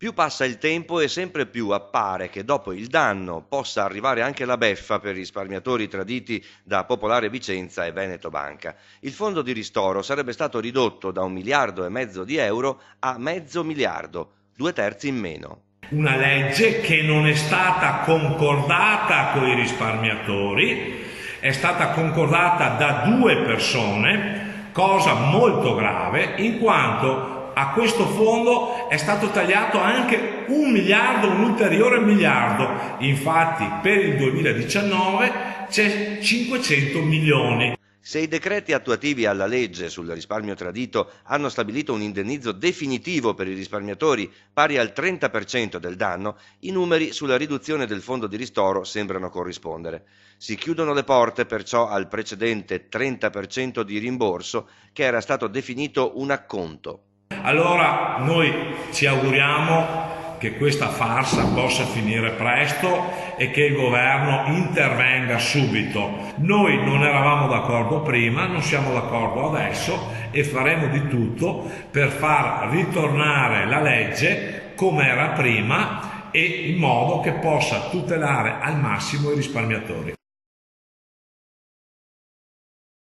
Più passa il tempo e sempre più appare che dopo il danno possa arrivare anche la beffa per i risparmiatori traditi da Popolare Vicenza e Veneto Banca. Il fondo di ristoro sarebbe stato ridotto da 1,5 miliardi di euro a mezzo miliardo, 2/3 in meno. Una legge che non è stata concordata con i risparmiatori, è stata concordata da due persone, cosa molto grave, in quanto a questo fondo è stato tagliato anche 1 miliardo, un ulteriore miliardo. Infatti per il 2019 c'è 500 milioni. Se i decreti attuativi alla legge sul risparmio tradito hanno stabilito un indennizzo definitivo per i risparmiatori pari al 30% del danno, i numeri sulla riduzione del fondo di ristoro sembrano corrispondere. Si chiudono le porte perciò al precedente 30% di rimborso che era stato definito un acconto. Allora noi ci auguriamo che questa farsa possa finire presto e che il governo intervenga subito. Noi non eravamo d'accordo prima, non siamo d'accordo adesso e faremo di tutto per far ritornare la legge come era prima e in modo che possa tutelare al massimo i risparmiatori.